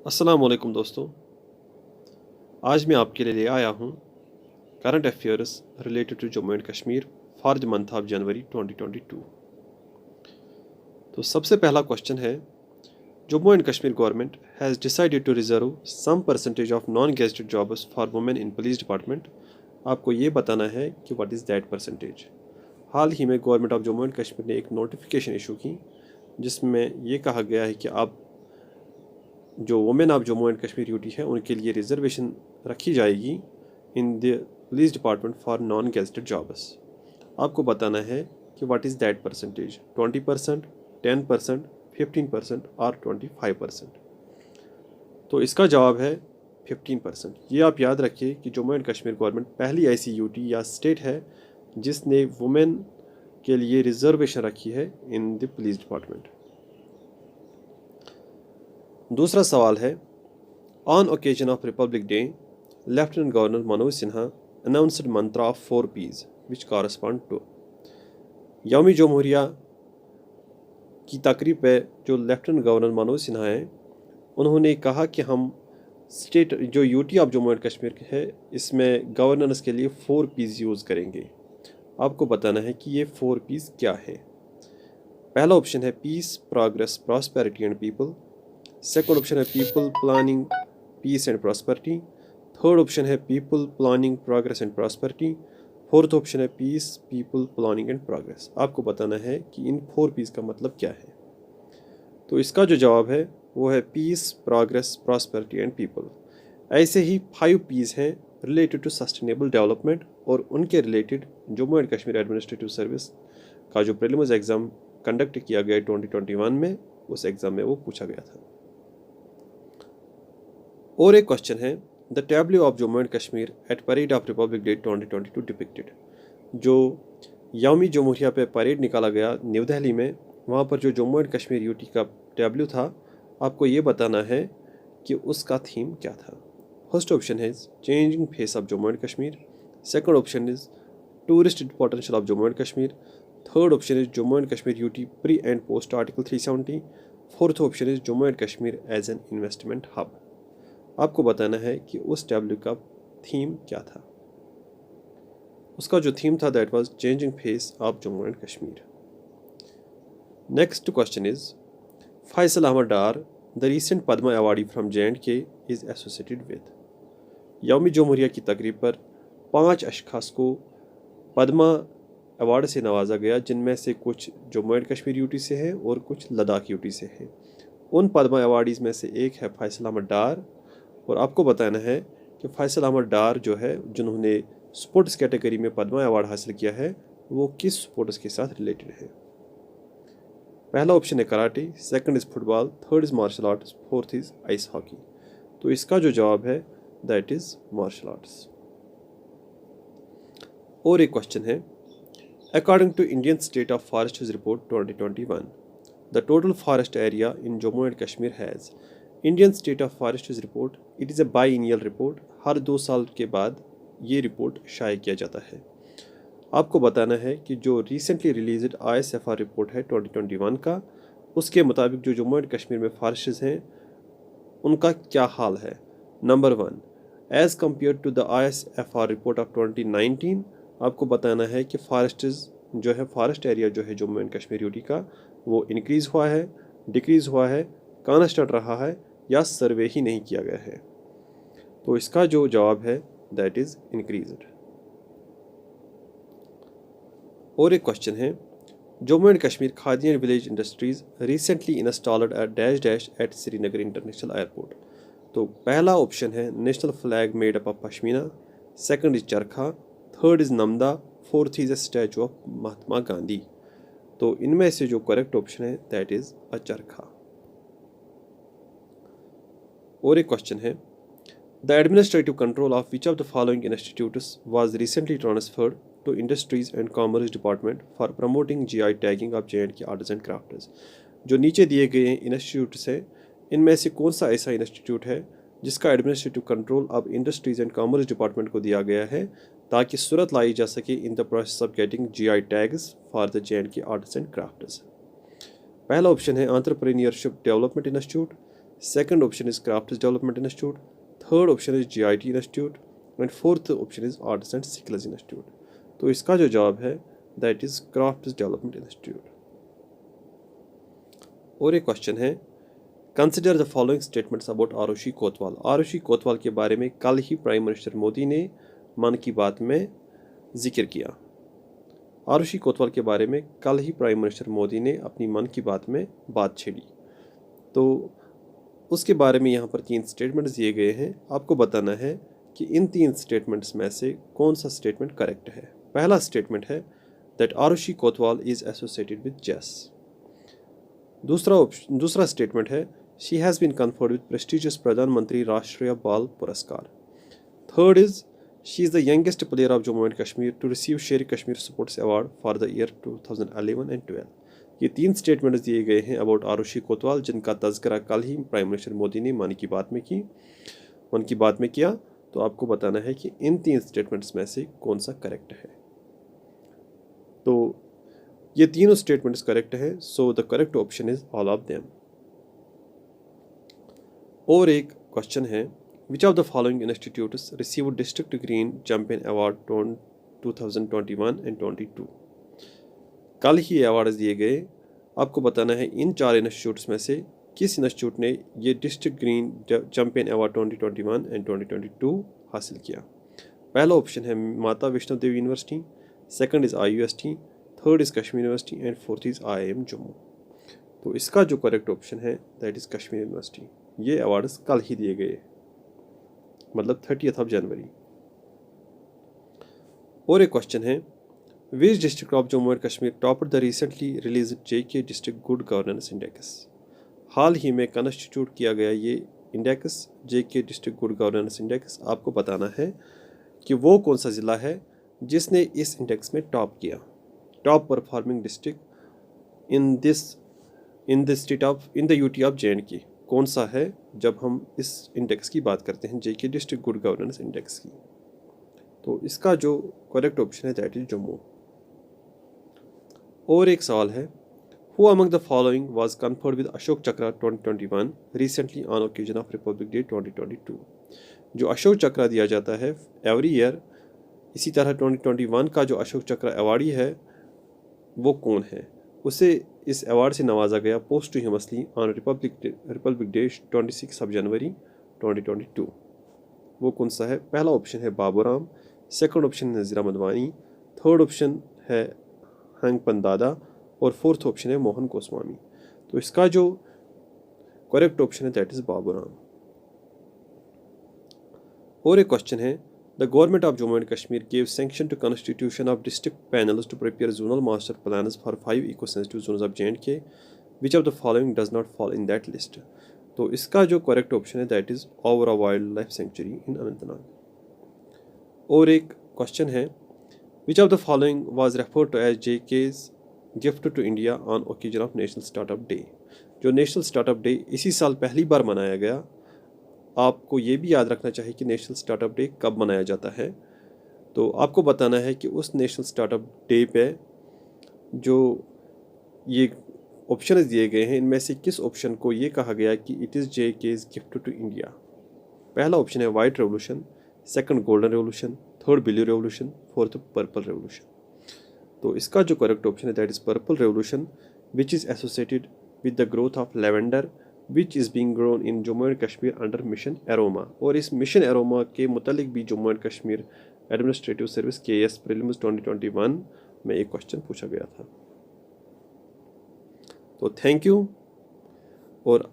अस्सलाम वालेकुम दोस्तों। आज मैं आपके लिए ले आया हूँ current affairs related to Jammu and Kashmir for the month of January 2022। तो सबसे पहला क्वेश्चन है, Jammu and Kashmir government has decided to reserve some percentage of non gazetted jobs for women in police department. आपको ये बताना है कि व्हाट इज़ दैट परसेंटेज। हाल ही में government of Jammu and Kashmir ने एक नोटिफिकेशन इशू की जिसमें ये कहा गया है कि अब जो women of Jammu and Kashmir UT है उनके लिए रिजर्वेशन रखी जाएगी in the police department for non gazetted jobs. आपको बताना है कि व्हाट इज़ दैट परसेंटेज, 20%, 10%, 15% और 25%। तो इसका जवाब है 15%। ये आप याद रखिए कि जम्मू एंड कश्मीर गवर्नमेंट पहली ऐसी यूटी या स्टेट है जिसने वुमेन के लिए रिजर्वेशन रखी है इन द पुलिस डिपार्टमेंट। दूसरा सवाल है, on occasion of republic day lieutenant governor Manoj Sinha announced mantra of 4 Ps which correspond to. यौम जमहूरिया की तकरीब पे जो लेफ्टिनेंट गवर्नर मनोज सिन्हा हैं उन्होंने कहा कि हम स्टेट जो UT of Jammu and Kashmir है इसमें गवर्नेंस के लिए 4 Ps यूज़ करेंगे। आपको बताना है कि ये 4 Ps क्या है। पहला ऑप्शन है peace, progress, prosperity and people. Second option है people, planning, peace and prosperity. Third option है people, planning, progress and prosperity. Fourth option है peace, people, planning and progress. आपको बताना है कि इन 4 Ps का मतलब क्या है। तो इसका जो जवाब है वो है peace, progress, prosperity and people. ऐसे ही 5 Ps हैं रिलेटेड टू सस्टेनेबल डेवलपमेंट और उनके रिलेटेड Jammu and Kashmir administrative service का जो प्रीलिम्स एग्ज़ाम कंडक्ट किया गया 2021 में, उस एग्ज़ाम में वो पूछा गया था। और एक क्वेश्चन है, the tableau of Jammu and Kashmir at parade of republic day 2022 depicted. जो यौमी जमहूरिया पे परेड निकाला गया न्यू दिल्ली में, वहाँ पर जो जम्मू एंड कश्मीर यूटी का टैब्लो था, आपको ये बताना है कि उसका थीम क्या था। फर्स्ट ऑप्शन है changing face of Jammu and Kashmir. Second option is tourist potential of Jammu and Kashmir. Third option is Jammu and Kashmir UT pre and post article 370। Fourth option is Jammu and Kashmir as an investment hub. आपको बताना है कि उस tableau का theme क्या था। उसका जो थीम था that was changing face of Jammu and Kashmir. Next question is, Faisal Ahmad Dar the recent Padma awardee from J&K is associated with. यौम जमहूरिया की तकरीब पर 5 अशखास को पद्मा अवार्ड से नवाजा गया, जिनमें से कुछ जम्मू एंड कश्मीर यूटी से हैं और कुछ लद्दाख यूटी से हैं। उन पद्मा अवार्डीज़ में से एक है फैसल अहमद डार। और आपको बताना है कि फैसल अहमद डार जो है जिन्होंने स्पोर्ट्स कैटेगरी में पद्मा अवार्ड हासिल किया है वो किस स्पोर्ट्स के साथ रिलेटेड है। पहला ऑप्शन है karate, second is football, third is martial arts, fourth is ice hockey. तो इसका जो जवाब है दैट इज़ मार्शल आर्ट्स। और एक क्वेश्चन है, according to Indian state of forest report 2021 the total forest area in Jammu and Kashmir has. Indian state of forest report it is a biennial report. हर 2 साल के बाद ये रिपोर्ट शाये किया जाता है। आपको बताना है कि जो रिसेंटली रिलीज्ड ISFR रिपोर्ट है 2021 का, उसके मुताबिक जो जम्मू एंड कश्मीर में फॉरेस्ट्स हैं उनका क्या हाल है। Number 1, as compare to the ISFR report of 2019, आपको बताना है कि फॉरेस्ट्स जो है फॉरेस्ट एरिया जो है जम्मू एंड कश्मीर यूटी का वो इंक्रीज़ हुआ है, डिक्रीज़ हुआ है, कांस्टेंट रहा है या सर्वे ही नहीं किया गया है। तो इसका जो जवाब है दैट इज़ इंक्रीज्ड। और एक क्वेश्चन है, Jammu and Kashmir Khadi and village industries recently installed at dash dash at Srinagar international airport. तो पहला ऑप्शन है national flag made up of pashmina, second is charkha, third is namda, fourth is a statue of Mahatma Gandhi. तो इनमें से जो करेक्ट ऑप्शन है दैट इज़ अ चरखा। और एक क्वेश्चन है, the administrative control of which of the following institutes was recently transferred to industries and commerce department for promoting GI tagging of J&K arts and crafts. जो नीचे दिए गए institutes हैं इनमें से कौन सा ऐसा इंस्टीट्यूट है जिसका एडमिनिस्ट्रेटिव कंट्रोल अब इंडस्ट्रीज एंड कॉमर्स डिपार्टमेंट को दिया गया है ताकि सूरत लाई जा सके in the process of getting GI tags for the J&K arts and crafts. पहला ऑप्शन है entrepreneurship development institute, Second option is Crafts Development Institute. Third option is GIT Institute. And fourth option is Arts and Skills Institute. तो इसका जो जवाब है that is crafts development institute. और एक question है, consider the following statements about Arushi Kotwal. Arushi कोतवाल के बारे में कल ही प्राइम मिनिस्टर मोदी ने मन की बात में जिक्र किया। आरुषि कोतवाल के बारे में कल ही प्राइम मिनिस्टर मोदी ने अपनी मन की बात में बात छेड़ी। तो उसके बारे में यहाँ पर 3 स्टेटमेंट्स दिए गए हैं। आपको बताना है कि इन 3 स्टेटमेंट्स में से कौन सा स्टेटमेंट करेक्ट है। पहला स्टेटमेंट है that Arushi Kotwal is associated with chess. दूसरा स्टेटमेंट है she has been conferred with prestigious Pradhanmantri Rashtriya Bal Puraskar. Third is she is the youngest player of Jammu and Kashmir to receive Sher Kashmir sports award for the year 2011 and 12। ये 3 statements दिए गए हैं about Arushi कोतवाल, जिनका तज़किरा कल ही prime minister Modi ने मन की बात में किया। तो आपको बताना है कि इन 3 स्टेटमेंट्स में से कौन सा करेक्ट है। तो ये तीनों स्टेटमेंट्स करेक्ट है, so the correct option is all of them. और एक क्वेश्चन है, which of the following institutes receive district green champion award 2021 and 22। कल ही अवार्ड दिए गए। आपको बताना है इन 4 इंस्टीट्यूट्स में से किस इंस्टीट्यूट ने ये district green champion award 2021 and 2022 हासिल किया। पहला ऑप्शन है Mata Vaishno Devi university, second is IUST, third is Kashmir university and fourth is IIM Jammu. तो इसका जो करेक्ट ऑप्शन है दैट इज़ कश्मीर यूनिवर्सिटी। ये अवार्ड्स कल ही दिए गए, मतलब 30 जनवरी। और एक क्वेश्चन है, which district of Jammu and Kashmir topped the recently release JK district good governance index. हाल ही में कंस्टिट्यूट किया गया ये index JK district good governance index. आपको बताना है कि वो कौन सा ज़िला है जिसने इस इंडेक्स में टॉप किया। Top performing district in the UT of JNK कौन सा है जब हम इस इंडेक्स की बात करते हैं, JK district good governance index की। तो इसका जो करेक्ट ऑप्शन है दैट इज जम्मू। और एक सवाल है, Who among the following was conferred with Ashok चक्र 2021 recently on occasion of Republic Day 2022। जो अशोक चक्र दिया जाता है एवरी ईयर, इसी तरह 2021 का जो अशोक चक्र अवार्डी है वो कौन है। उसे इस अवार्ड से नवाजा गया पोस्टह्यूमसली ऑन रिपब्लिक डे 26 जनवरी 2022। वो कौन सा है। पहला ऑप्शन है बाबूराम, सेकंड ऑप्शन है नज़ीर अहमद वानी, थर्ड ऑप्शन है हैंगपन दादा और फोर्थ ऑप्शन है मोहन गोस्वामी। तो इसका जो करेक्ट ऑप्शन है दैट इज बाबूराम। और एक क्वेश्चन है, the government of Jammu and Kashmir gave sanction to constitution of district panels to prepare zonal master plans for 5 eco sensitive zones of JNK, which of the following does not fall in that list. तो इसका जो correct option है that is Overa wildlife sanctuary in Anantnag. और एक question है, which of the following was referred to as JK's gift to India on occasion of national startup day. जो national startup day इसी साल पहली बार मनाया गया। आपको ये भी याद रखना चाहिए कि नेशनल स्टार्टअप डे कब मनाया जाता है। तो आपको बताना है कि उस नेशनल स्टार्टअप डे पे जो ये ऑप्शन दिए गए हैं इनमें से किस ऑप्शन को ये कहा गया कि it is JK's gift to India. पहला ऑप्शन है white revolution, second golden revolution, third blue revolution, fourth purple revolution. तो इसका जो करेक्ट ऑप्शन है that is purple revolution, which is associated with the growth of lavender which is being grown in Jammu and Kashmir under mission aroma. और इस mission aroma के मुतालिक भी Jammu and Kashmir administrative service KS prelims 2021 में एक क्वेश्चन पूछा गया था। तो थैंक यू। और